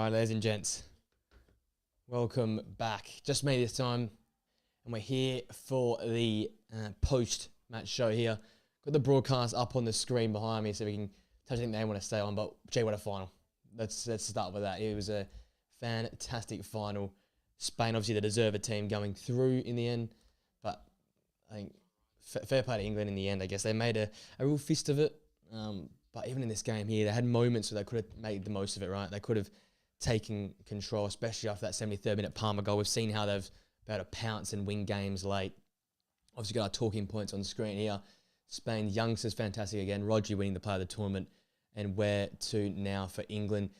Alright, ladies and gents, welcome back. Just me this time, and we're here for the post-match show here. Got the broadcast up on the screen behind me so we can touch anything they want to stay on, but gee, what a final. Let's start with that. It was a fantastic final. Spain, obviously the deserved team going through in the end, but I think fair play to England in the end. I guess they made a real fist of it, but even in this game here, they had moments where they could have made the most of it, right? They could have taken control, especially after that 73rd minute Palmer goal. We've seen how they've been able to pounce and win games late. Obviously got our talking points on the screen here. Spain, youngsters, fantastic again. Rodri winning the player of the tournament. And where to now for England?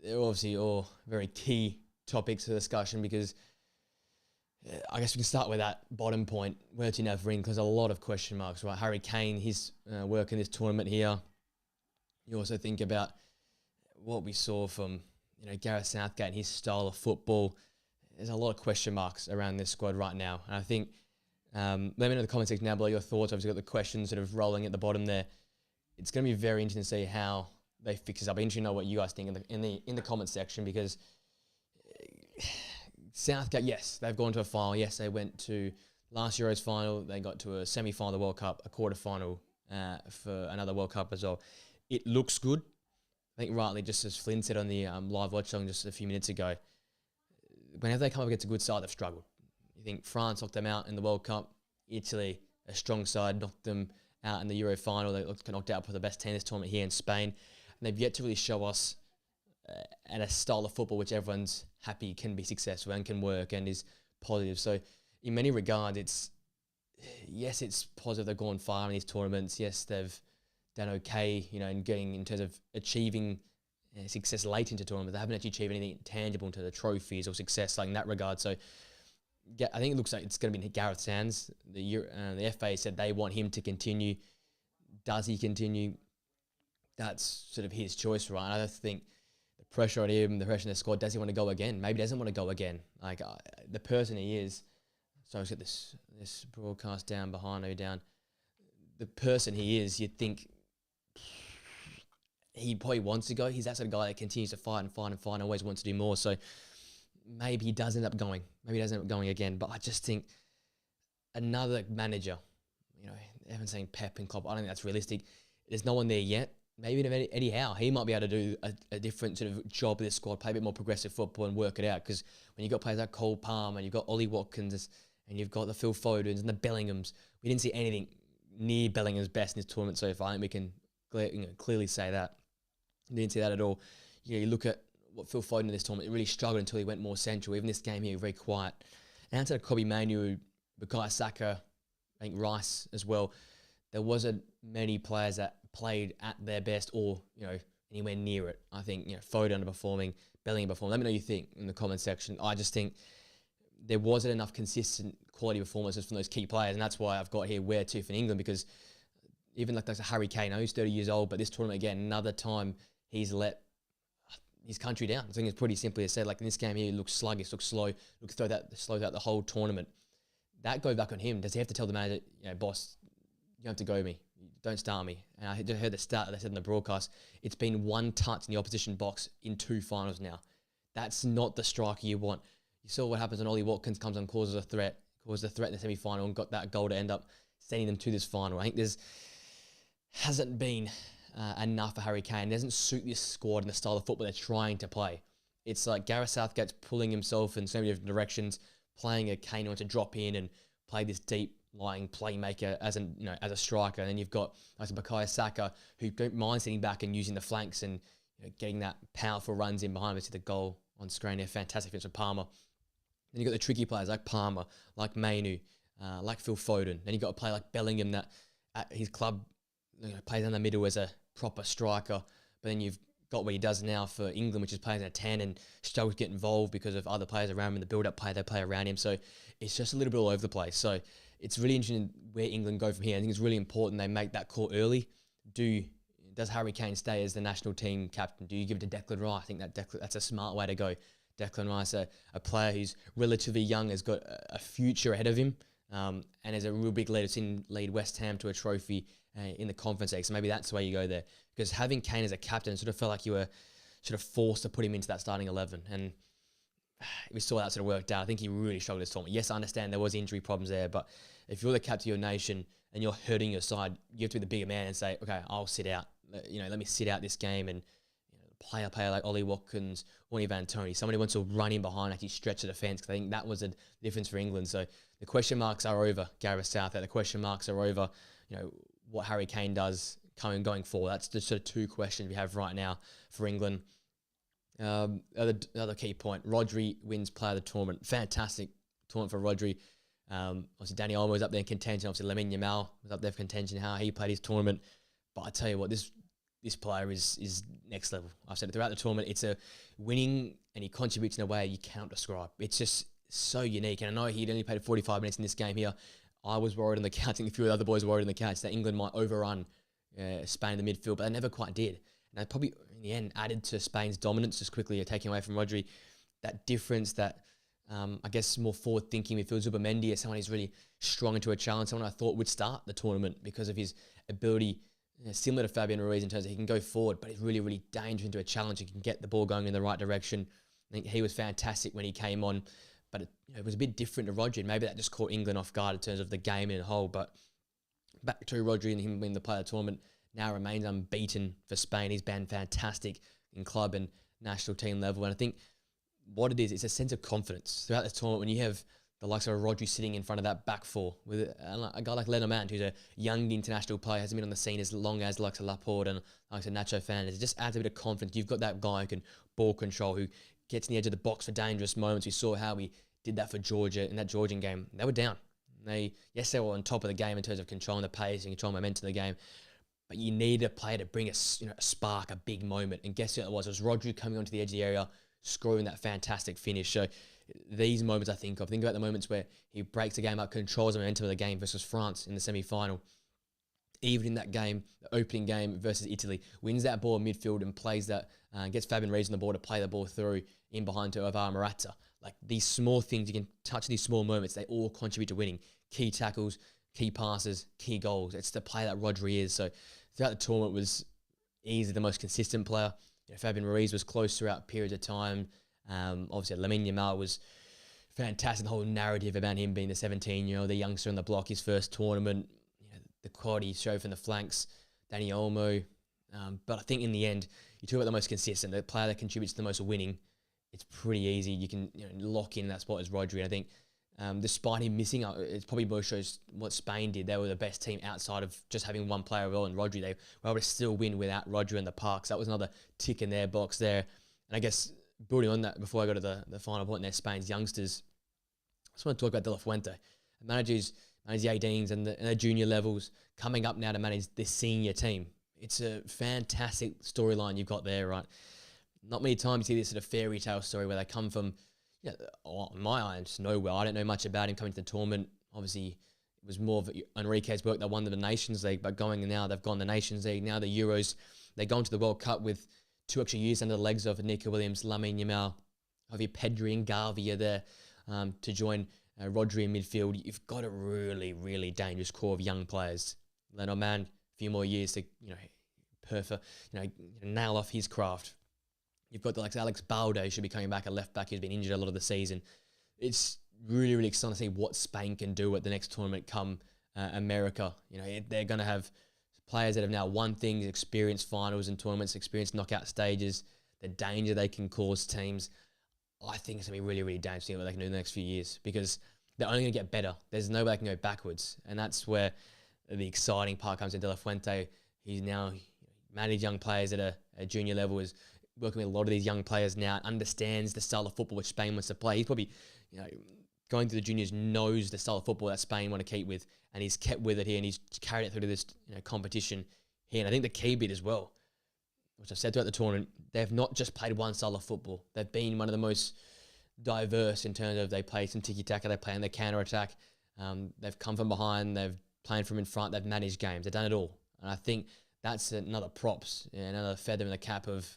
They're obviously all very key topics of discussion because I guess we can start with that bottom point. Where to now for England? Because a lot of question marks, right? Harry Kane, his work in this tournament here. You also think about what we saw from Gareth Southgate and his style of football. There's a lot of question marks around this squad right now. And I think, let me know in the comment section down below your thoughts. I've got the questions sort of rolling at the bottom there. It's going to be very interesting to see how they fix this up. Interesting to know what you guys think in the comment section, because Southgate, yes, they've gone to a final. Yes, they went to last Euros final. They got to a semi-final of the World Cup, a quarter-final for another World Cup as well. It looks good. I think rightly, just as Flynn said on the live watch song just a few minutes ago, whenever they come up against a good side, they've struggled. You think France knocked them out in the World Cup. Italy, a strong side, knocked them out in the Euro final. They looked knocked out for the best team this tournament here in Spain. And they've yet to really show us a style of football which everyone's happy can be successful and can work and is positive. So in many regards, it's positive they've gone far in these tournaments. Yes, they've done okay, in terms of achieving success late into tournament. They haven't actually achieved anything tangible into the trophies or success like in that regard. So I think it looks like it's going to be Gareth Sands. The FA said they want him to continue. Does he continue? That's sort of his choice, right? I think the pressure on him, the pressure on the squad, does he want to go again? Maybe he doesn't want to go again. Like the person he is. So let's get this broadcast down behind me down. The person he is, you'd think he probably wants to go. He's that sort of guy that continues to fight and always wants to do more. So maybe he does end up going. Maybe he does end up going again. But I just think another manager, everyone's saying Pep and Klopp, I don't think that's realistic. There's no one there yet. Maybe Eddie Howe, he might be able to do a different sort of job with this squad, play a bit more progressive football and work it out. Because when you've got players like Cole Palmer and you've got Ollie Watkins and you've got the Phil Fodens and the Bellinghams, we didn't see anything near Bellingham's best in this tournament so far. I think we can clearly say that. Didn't see that at all. You look at what Phil Foden in this tournament, he really struggled until he went more central. Even this game here, very quiet. And outside of Kobbie Mainoo, Bukayo Saka, I think Rice as well, there wasn't many players that played at their best or, anywhere near it. I think, Foden underperforming, Bellingham performing. Let me know what you think in the comment section. I just think there wasn't enough consistent quality performances from those key players, and that's why I've got here where to for England, because even like Harry Kane, who's 30 years old, but this tournament again, another time he's let his country down. I think it's pretty simply said. Like in this game here, he looks sluggish, looks slow, slows out the whole tournament. That goes back on him. Does he have to tell the manager, boss, you have to go me, don't start me? And I heard the start they said in the broadcast, it's been one touch in the opposition box in 2 finals now. That's not the striker you want. You saw what happens when Ollie Watkins comes on, causes a threat in the semi-final and got that goal to end up sending them to this final. I think hasn't been enough for Harry Kane. It doesn't suit this squad and the style of football they're trying to play. It's like Gareth Southgate's pulling himself in so many different directions, playing a Kane who to drop in and play this deep lying playmaker as a striker. And then you've got like Bukayo Saka, who don't mind sitting back and using the flanks and getting that powerful runs in behind. We see the goal on screen here, fantastic finish for Palmer. Then you've got the tricky players like Palmer, like Mainoo, like Phil Foden. Then you've got a player like Bellingham that at his club plays in the middle as a proper striker, but then you've got what he does now for England, which is playing at a 10 and struggles to get involved because of other players around him in the build-up play they play around him. So it's just a little bit all over the place. So it's really interesting where England go from here. I think it's really important they make that call early. Does Harry Kane stay as the national team captain? Do you give it to Declan Rice? I think that's a smart way to go. Declan Rice, a player who's relatively young, has got a future ahead of him, and is a real big leader. Seen lead West Ham to a trophy in the Conference League. So maybe that's the way you go there. Because having Kane as a captain sort of felt like you were sort of forced to put him into that starting 11. And we saw that sort of worked out. I think he really struggled this tournament. Yes, I understand there was injury problems there, but if you're the captain of your nation and you're hurting your side, you have to be the bigger man and say, okay, I'll sit out. Let me sit out this game, and player like Ollie Watkins, Orny Van Tony, somebody wants to run in behind, actually stretch the defence, because I think that was a difference for England. So the question marks are over Gareth Southgate. The question marks are over, what Harry Kane does going forward. That's the sort of two questions we have right now for England. Other key point, Rodri wins player of the tournament. Fantastic tournament for Rodri. Obviously, Dani Olmo was up there in contention. Obviously, Lamine Yamal was up there for contention, how he played his tournament. But I tell you what, this player is next level. I've said it throughout the tournament. It's a winning, and he contributes in a way you cannot describe. It's just so unique. And I know he'd only played 45 minutes in this game here. I was worried on the couch, and a few of the other boys were worried on the couch that England might overrun Spain in the midfield, but they never quite did. And they probably, in the end, added to Spain's dominance just quickly, taking away from Rodri. That difference, that I guess more forward-thinking midfield. Zubimendi is someone who's really strong into a challenge, someone I thought would start the tournament because of his ability, similar to Fabian Ruiz in terms of he can go forward, but he's really, really dangerous into a challenge. He can get the ball going in the right direction. I think he was fantastic when he came on, but it was a bit different to Rodri. Maybe that just caught England off guard in terms of the game in a whole. But back to Rodri and him being the player of the tournament, now remains unbeaten for Spain. He's been fantastic in club and national team level. And I think what it is, it's a sense of confidence throughout the tournament when you have the likes of Rodri sitting in front of that back four with a guy like Lenormand, who's a young international player, hasn't been on the scene as long as the likes of Laporte and likes of Nacho Fernandez. It just adds a bit of confidence. You've got that guy who can ball control, who gets in the edge of the box for dangerous moments. We saw how he did that for Georgia in that Georgian game. They were down. They were on top of the game in terms of controlling the pace and controlling momentum of the game. But you need a player to bring a spark, a big moment. And guess who it was? It was Rodri coming onto the edge of the area, scoring that fantastic finish. So these moments I think of. Think about the moments where he breaks the game up, controls the momentum of the game versus France in the semi-final. Even in that game, the opening game versus Italy, wins that ball in midfield and plays that, gets Fabian Ruiz on the ball to play the ball through in behind to Alvaro Morata. Like these small things, you can touch these small moments, they all contribute to winning. Key tackles, key passes, key goals. It's the player that Rodri is. So throughout the tournament was easily the most consistent player. Fabian Ruiz was close throughout periods of time. Obviously, Lamine Yamal was fantastic. The whole narrative about him being the 17-year-old, the youngster on the block, his first tournament, the quality he showed from the flanks, Dani Olmo. But I think in the end, you talk about the most consistent, the player that contributes to the most winning. It's pretty easy. You can lock in that spot as Rodri. And I think despite him missing, it probably most shows what Spain did. They were the best team outside of just having one player well and Rodri. They were able to still win without Rodri in the park. So that was another tick in their box there. And I guess building on that, before I go to the final point there, Spain's youngsters, I just want to talk about De La Fuente. Manage the 18s and the junior levels, coming up now to manage this senior team. It's a fantastic storyline you've got there, right? Not many times you see this sort of fairy tale story where they come from, in my eyes, nowhere. I don't know much about him coming to the tournament. Obviously, it was more of Enrique's work that won them the Nations League, but they've gone the Nations League, now the Euros. They go into the World Cup with 2 extra years under the legs of Nico Williams, Lamine Yamal, Javier Pedri and Gavi are there to join Rodri in midfield. You've got a really, really dangerous core of young players. Lenormand, a few more years to, nail off his craft. You've got the likes of Alex Balde, who should be coming back at left back, who's been injured a lot of the season. It's really, really exciting to see what Spain can do at the next tournament come America. They're going to have players that have now won things, experienced finals and tournaments, experienced knockout stages, the danger they can cause teams. I think it's going to be really, really dangerous to see what they can do in the next few years because they're only going to get better. There's no way they can go backwards. And that's where the exciting part comes in. De La Fuente, he's now managed young players at a junior level, is working with a lot of these young players now, understands the style of football which Spain wants to play. He's probably, going through the juniors, knows the style of football that Spain want to keep with, and he's kept with it here, and he's carried it through to this competition here. And I think the key bit as well, which I've said throughout the tournament, they've not just played one style of football. They've been one of the most diverse in terms of they play some tiki-taka, they play on the counter-attack. They've come from behind, they've played from in front, they've managed games, they've done it all. And I think that's another props, another feather in the cap of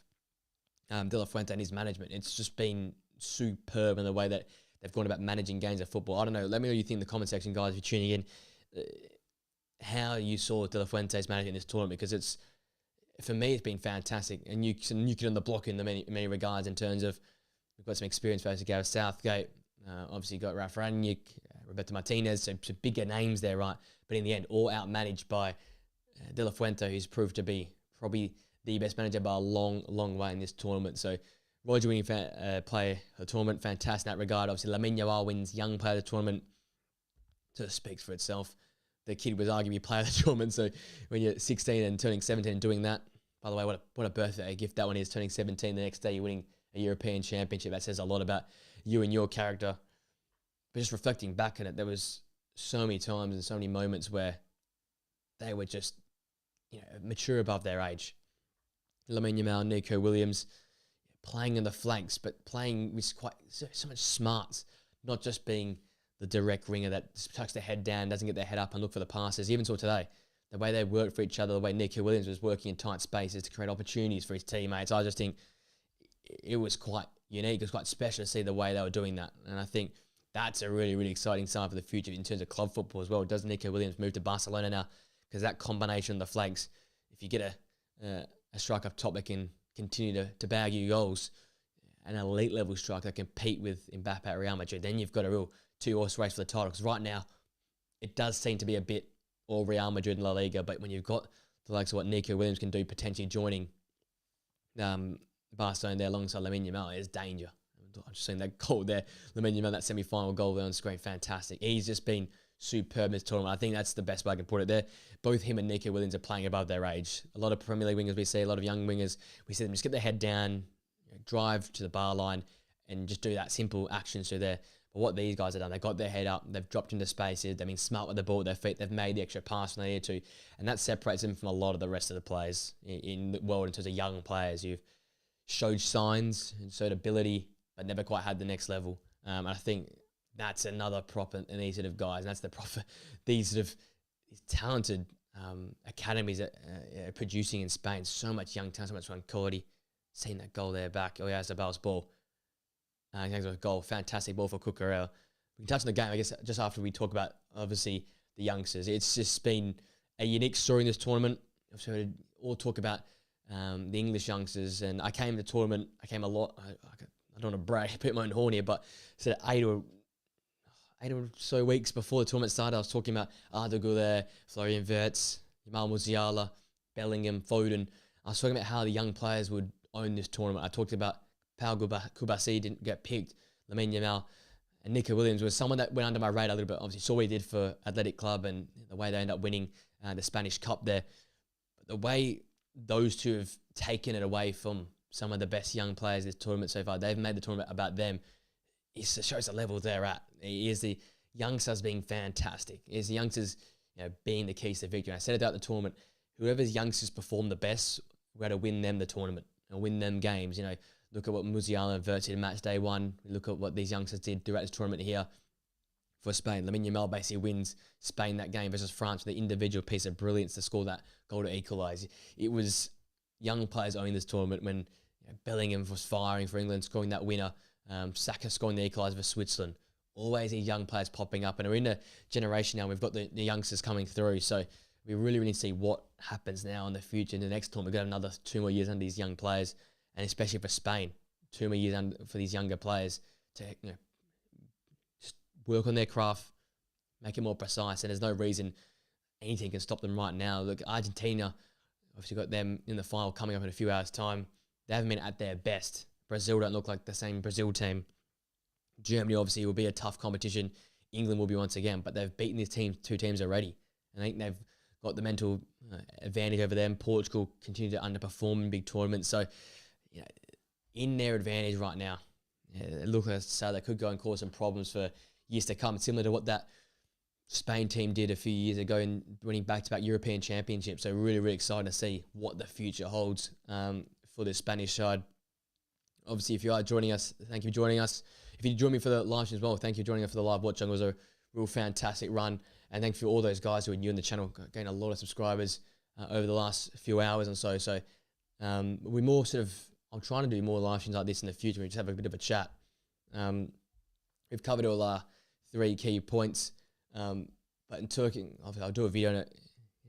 De La Fuente and his management. It's just been superb in the way that they've gone about managing games of football. I don't know. Let me know what you think in the comment section, guys, if you're tuning in, how you saw De La Fuente's managing this tournament, because it's for me, it's been fantastic. And you can on the block in the many regards in terms of we've got some experience facing Gareth Southgate. Obviously, got Ralph Rangnick, Roberto Martinez, so bigger names there, right? But in the end, all outmanaged by De La Fuente, who's proved to be probably the best manager by a long, long way in this tournament. So Roger winning player of the tournament, fantastic in that regard. Obviously, Lamine Yamal wins young player of the tournament. Sort of speaks for itself. The kid was arguably player of the tournament. So when you're 16 and turning 17 and doing that, by the way, what a birthday gift that one is, turning 17 the next day, you're winning a European Championship. That says a lot about you and your character. But just reflecting back on it, there was so many times and so many moments where they were just, mature above their age. Lamine Yamal, Nico Williams, playing on the flanks, but playing with so much smarts, not just being the direct winger that tucks their head down, doesn't get their head up and look for the passes. Even saw today, the way they worked for each other, the way Nico Williams was working in tight spaces to create opportunities for his teammates. I just think it was quite unique. It was quite special to see the way they were doing that. And I think that's a really, really exciting sign for the future in terms of club football as well. Does Nico Williams move to Barcelona now? Because that combination on the flanks, if you get a striker up top that can continue to bag you goals, an elite level striker that can compete with Mbappe at Real Madrid, then you've got a real two-horse race for the title. Because right now, it does seem to be a bit all Real Madrid and La Liga, but when you've got the likes of what Nico Williams can do, potentially joining Barcelona there alongside Lamine Yamal, is danger. I've just seen that goal there, Lamine Yamal, that semi-final goal there on screen, fantastic. He's just been superb in this tournament. I think that's the best way I can put it there. Both him and Nico Williams are playing above their age. A lot of Premier League wingers we see, a lot of young wingers, we see them just get their head down, drive to the bar line and just do that simple action through there. But what these guys have done, they've got their head up, they've dropped into spaces, they've been smart with the ball at their feet, they've made the extra pass when they need to, and that separates them from a lot of the rest of the players in the world in terms of young players who've showed signs and showed ability, but never quite had the next level. I think that's another prop in these sort of guys, and that's the prop these sort of talented academies that are producing in Spain. So much young talent, so much fun quality. Seeing that goal there back. Oh yeah, it's Zabel's ball. Thanks for a goal. Fantastic ball for Cucurella. We can touch on the game, I guess, just after we talk about, obviously, the youngsters. It's just been a unique story in this tournament. I've heard all talk about the English youngsters, and I came to the tournament. I came a lot. I don't want to brag, put my own horn here, but sort of 8 or so weeks before the tournament started, I was talking about Arda Güler, Florian Wirtz, Jamal Musiala, Bellingham, Foden. I was talking about how the young players would own this tournament. I talked about Pau Kubasi didn't get picked, Lamine Yamal, and Nico Williams was someone that went under my radar a little bit. Obviously, saw what he did for Athletic Club and the way they ended up winning the Spanish Cup there. But the way those two have taken it away from some of the best young players this tournament so far, they've made the tournament about them. It shows the level they're at. It is the youngsters being fantastic. It is the youngsters being the keys to victory. And I said it throughout the tournament, whoever's youngsters perform the best, we're going to win them the tournament and win them games. Look at what Musiala and Wirtz did in match day one. Look at what these youngsters did throughout this tournament here for Spain. Lamine Yamal basically wins Spain that game versus France with the individual piece of brilliance to score that goal to equalise. It was young players owning this tournament when Bellingham was firing for England, scoring that winner. Saka scoring the equaliser for Switzerland. Always these young players popping up. And we're in a generation now, we've got the youngsters coming through. So we really, really see what happens now in the future. In the next tournament, we've got another 2 more years under these young players. And especially for Spain, 2 more years for these younger players to just work on their craft, make it more precise. And there's no reason anything can stop them right now. Look, Argentina, obviously got them in the final coming up in a few hours' time. They haven't been at their best. Brazil don't look like the same Brazil team. Germany obviously will be a tough competition. England will be once again, but they've beaten these two teams already. And I think they've got the mental advantage over them. Portugal continue to underperform in big tournaments. So, in their advantage right now, it looks like so they could go and cause some problems for years to come, similar to what that Spain team did a few years ago in winning back-to-back European Championships. So really, really excited to see what the future holds for the Spanish side. Obviously, if you are joining us, thank you for joining us. If you join me for the live stream as well, thank you for joining us for the live watch. It was a real fantastic run. And thank you for all those guys who are new in the channel. Gained a lot of subscribers over the last few hours and so. So we more sort of, I'm trying to do more live streams like this in the future. We just have a bit of a chat. We've covered all our 3 key points. But in Turkey, I'll do a video on it,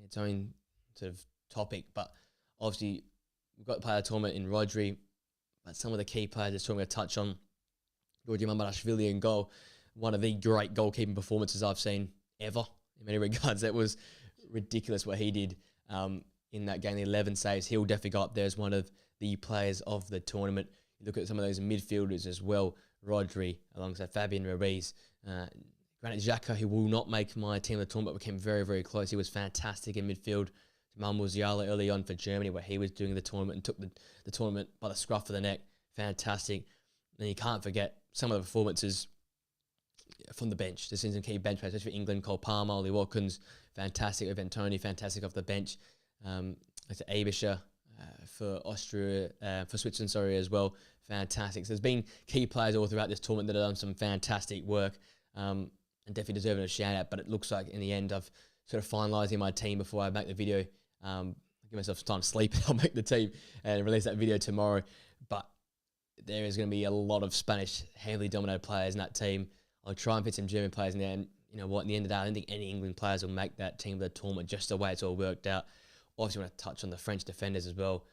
its own sort of topic. But Obviously, we've got to play the tournament in Rodri, but some of the key players this tournament to touch on. Georgi Mamardashvili in goal, one of the great goalkeeping performances I've seen ever in many regards. That was ridiculous what he did in that game, the 11 saves. He'll definitely go up there as one of the players of the tournament. You look at some of those midfielders as well, Rodri alongside Fabian Ruiz, Granit Xhaka, who will not make my team of the tournament, but became very, very close. He was fantastic in midfield. Jamal Musiala early on for Germany, where he was doing the tournament and took the tournament by the scruff of the neck. Fantastic. And you can't forget some of the performances from the bench. There's some key bench players, especially for England. Cole Palmer, Ollie Watkins, fantastic. Evan Toney, fantastic off the bench. Like Abischer for Austria, for Switzerland, sorry, as well. Fantastic. So there's been key players all throughout this tournament that have done some fantastic work and definitely deserving a shout out. But it looks like in the end, I've sort of finalising my team before I make the video. I'll give myself some time to sleep. I'll make the team and release that video tomorrow. But there is going to be a lot of Spanish heavily dominated players in that team. I'll try and fit some German players in there. And you know what, in the end of the day, I don't think any England players will make that team of the tournament just the way it's all worked out. Obviously, I want to touch on the French defenders as well.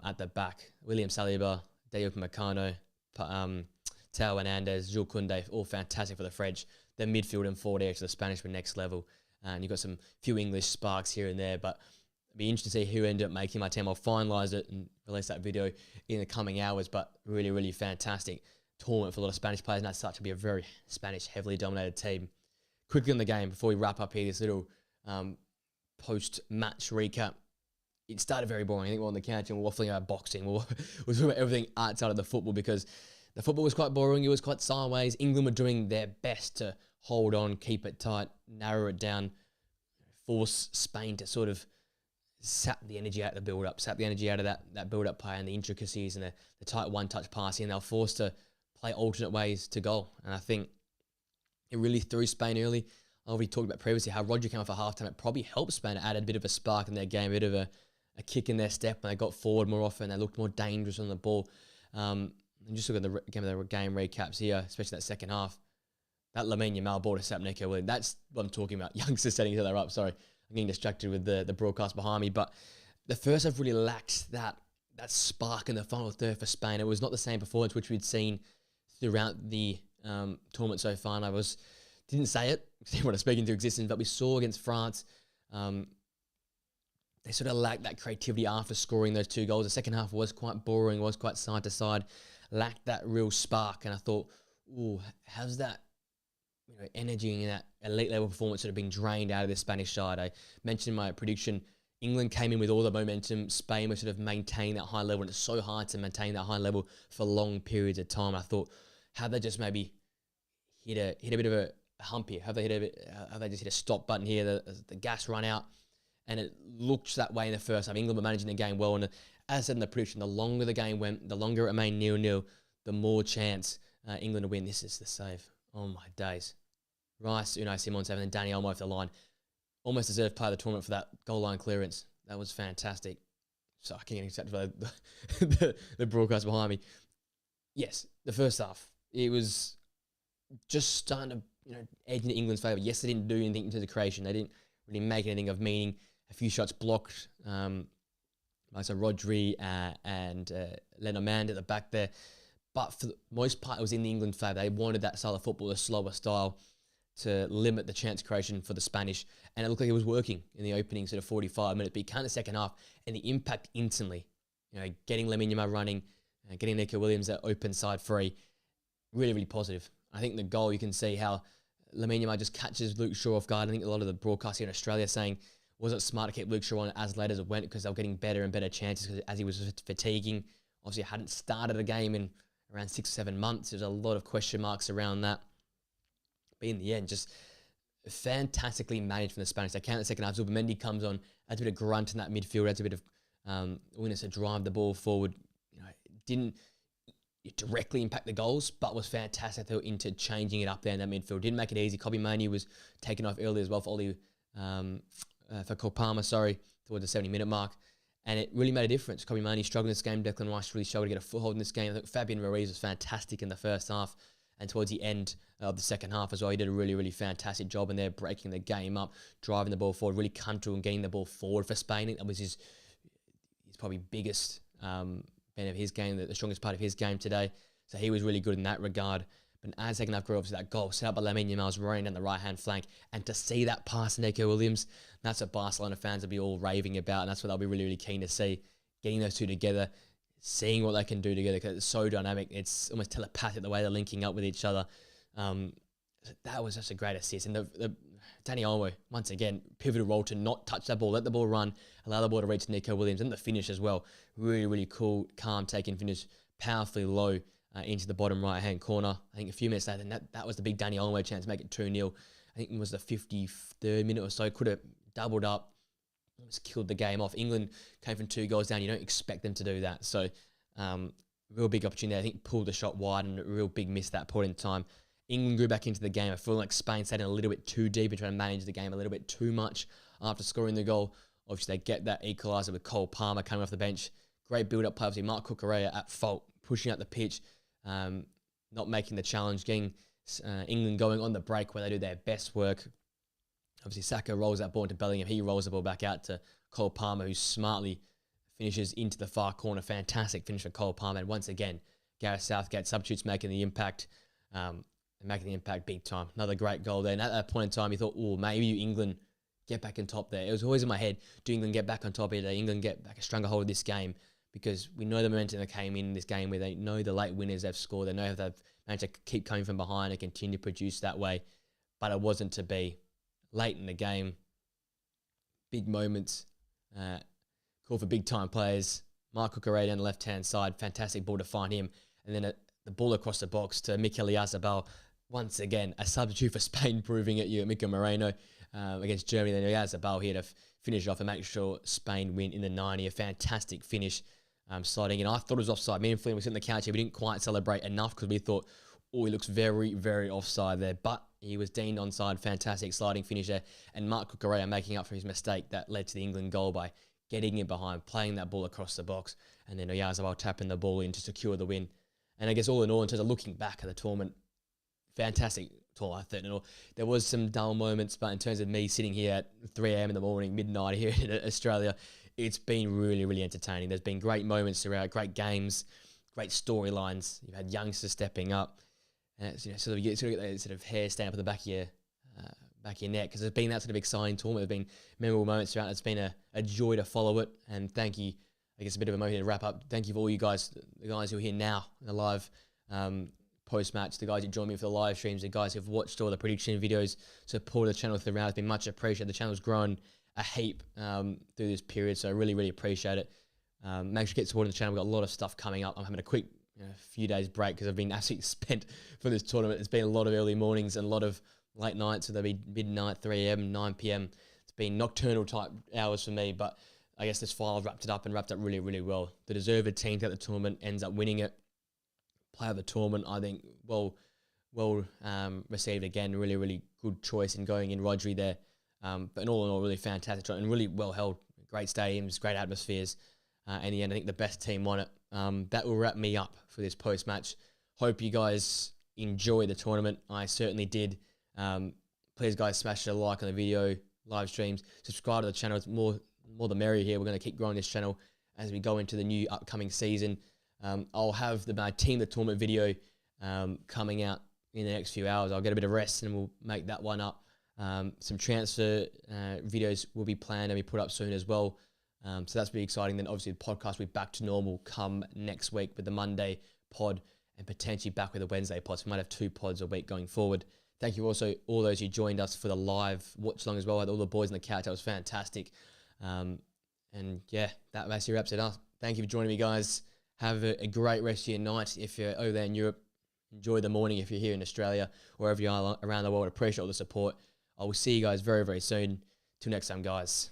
At the back, William Saliba, Dayot Upamecano, Teo Hernandez, Jules Koundé, all fantastic for the French. Their midfield and forward air to the Spanish were next level. And you've got some few English sparks here and there, but it'll be interesting to see who ended up making my team. I'll finalise it and release that video in the coming hours, but really, really fantastic tournament for a lot of Spanish players, and as such, it'll be a very Spanish, heavily dominated team. Quickly on the game, before we wrap up here, this little post-match recap. It started very boring. I think we're on the couch and we're waffling about boxing. We're talking about everything outside of the football because the football was quite boring. It was quite sideways. England were doing their best to hold on, keep it tight, narrow it down, force Spain to sort of sap the energy out of the build-up, sap the energy out of that build-up play and the intricacies and the tight one-touch passing, and they were forced to play alternate ways to goal. And I think it really threw Spain early. I already talked about previously how Rodri came off at halftime. It probably helped Spain. It added a bit of a spark in their game, a bit of a kick in their step, and they got forward more often. They looked more dangerous on the ball. And just look at the game recaps here, especially that second half. That Lamine Yamal ball to Sam Nico Williams. That's what I'm talking about. Youngsters setting each other up. Sorry, I'm getting distracted with the broadcast behind me. But the first half really lacked that spark in the final third for Spain. It was not the same performance which we'd seen throughout the tournament so far. And I didn't say it, didn't want to speak into existence, but we saw against France, they sort of lacked that creativity after scoring those two goals. The second half was quite boring, was quite side to side, lacked that real spark. And I thought, ooh, how's that energy and that elite level performance sort of being drained out of the Spanish side? I mentioned in my prediction, England came in with all the momentum. Spain was sort of maintaining that high level, and it's so hard to maintain that high level for long periods of time. I thought, have they just maybe hit a bit of a hump here? Have they just hit a stop button here? The gas run out, and it looked that way in the first half. England were managing the game well, and as I said in the prediction, the longer the game went, the longer it remained 0-0, the more chance England to win. This is the save. Oh my days! Rice, Unai Simon saving, and Dani Olmo off the line. Almost deserved player of the tournament for that goal line clearance. That was fantastic. So I can't accept the broadcast behind me. Yes, the first half, it was just starting to edge into England's favour. Yes, they didn't do anything into the creation. They didn't really make anything of meaning. A few shots blocked. Like so Rodri and Lenormand at the back there. But for the most part, it was in the England favour. They wanted that style of football, a slower style, to limit the chance creation for the Spanish. And it looked like it was working in the opening sort of 45 minutes. But you count the second half and the impact instantly. Getting Lamine Yamal running, getting Nico Williams that open side free, really, really positive. I think the goal, you can see how Lamine Yamal just catches Luke Shaw off guard. I think a lot of the broadcasts here in Australia saying, wasn't smart to keep Luke Shaw on as late as it went because they were getting better and better chances because as he was fatiguing. Obviously, hadn't started a game in around 6 or 7 months. There's a lot of question marks around that. But in the end, just fantastically managed from the Spanish. They count the second half. Zubimendi comes on, adds a bit of grunt in that midfield, adds a bit of willingness to drive the ball forward. Didn't directly impact the goals, but was fantastic into changing it up there in that midfield. Didn't make it easy. Kobbie Mainoo was taken off early as well for Cole Palmer, towards the 70-minute mark. And it really made a difference. Kobbie Mainoo struggled in this game. Declan Rice really struggled to get a foothold in this game. I think Fabian Ruiz was fantastic in the first half. And towards the end of the second half as well, he did a really, really fantastic job in there, breaking the game up, driving the ball forward, really comfortable and getting the ball forward for Spain. That was his probably biggest bit of his game, the strongest part of his game today. So he was really good in that regard. But as second half grew, obviously that goal set up by Lamine Yamal's running down the right-hand flank, and to see that pass to Nico Williams, that's what Barcelona fans will be all raving about, and that's what they'll be really, really keen to see, getting those two together, seeing what they can do together, because it's so dynamic. It's almost telepathic the way they're linking up with each other. That was just a great assist. And the Dani Olmo, once again, pivotal role to not touch that ball, let the ball run, allow the ball to reach Nico Williams, and the finish as well. Really, really cool, calm take and finish, powerfully low into the bottom right-hand corner. I think a few minutes later, that was the big Dani Olmo chance to make it 2-0. I think it was the 53rd minute or so, could have doubled up, almost killed the game off. England came from 2 goals down. You don't expect them to do that. So, real big opportunity. I think pulled the shot wide and a real big miss at that point in time. England grew back into the game. I feel like Spain sat in a little bit too deep and trying to manage the game a little bit too much after scoring the goal. Obviously, they get that equaliser with Cole Palmer coming off the bench. Great build-up play. Obviously, Marc Cucurella at fault, pushing out the pitch, not making the challenge, getting England going on the break where they do their best work. Obviously, Saka rolls that ball into Bellingham. He rolls the ball back out to Cole Palmer, who smartly finishes into the far corner. Fantastic finish for Cole Palmer. And once again, Gareth Southgate substitutes making the impact. Making the impact big time. Another great goal there. And at that point in time, you thought, oh, maybe England get back on top there. It was always in my head, do England get back on top here? Do England get back a stronger hold of this game? Because we know the momentum that came in this game where they know the late winners they've scored. They know they've managed to keep coming from behind and continue to produce that way. But it wasn't to be. Late in the game, big moments, call for big-time players. Marc Cucurella on the left-hand side, fantastic ball to find him. And then the ball across the box to Mikel Oyarzabal. Once again, a substitute for Spain proving it. You Mikel Moreno against Germany. Then Oyarzabal here to finish it off and make sure Spain win in the 90. A fantastic finish, sliding in. I thought it was offside. Me and Flynn were sitting on the couch here. We didn't quite celebrate enough because we thought, oh, he looks very, very offside there. But he was deemed onside. Fantastic sliding finish there. And Marc Cucurella making up for his mistake that led to the England goal by getting in behind, playing that ball across the box, and then Oyarzabal tapping the ball in to secure the win. And I guess all in all, in terms of looking back at the tournament, fantastic tournament, I think. There was some dull moments, but in terms of me sitting here at 3 a.m. in the morning, midnight here in Australia, it's been really, really entertaining. There's been great moments throughout, great games, great storylines. You've had youngsters stepping up. And it's, you get that sort of hair stand up at the back of your neck, because there's been that sort of exciting tournament. There's been memorable moments throughout. It's been a joy to follow it, and thank you. I guess a bit of a motion to wrap up. Thank you for all you guys, the guys who are here now in the live post-match, the guys who joined me for the live streams, the guys who've watched all the prediction videos, supported the channel throughout. It's been much appreciated. The channel's grown a heap through this period, so I really, really appreciate it. Make sure to get supporting the channel. We've got a lot of stuff coming up. I'm having a quick few days break because I've been absolutely spent for this tournament. It's been a lot of early mornings and a lot of late nights, so there'll be midnight, 3 a.m., 9 p.m. It's been nocturnal type hours for me, but I guess this file wrapped up really, really well. The deserved team at the tournament ends up winning it. Player of the tournament, I think, well received again. Really, really good choice in going in Rodri there. But in all, really fantastic and really well held. Great stadiums, great atmospheres. In the end, I think the best team won it. That will wrap me up for this post-match. Hope you guys enjoy the tournament. I certainly did. Please, guys, smash a like on the video, live streams, subscribe to the channel. It's more the merrier here. We're going to keep growing this channel as we go into the new upcoming season. I'll have my team the tournament video coming out in the next few hours. I'll get a bit of rest and we'll make that one up. Some transfer videos will be planned and be put up soon as well. So that's pretty exciting. Then obviously the podcast will be back to normal come next week with the Monday pod and potentially back with the Wednesday pods. We might have 2 pods a week going forward. Thank you also all those who joined us for the live watch along as well. I had all the boys on the couch. That was fantastic. And yeah, that basically wraps it up. Thank you for joining me, guys. Have a great rest of your night. If you're over there in Europe, enjoy the morning. If you're here in Australia, wherever you are around the world, appreciate all the support. I will see you guys very, very soon. Till next time, guys.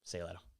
See you later.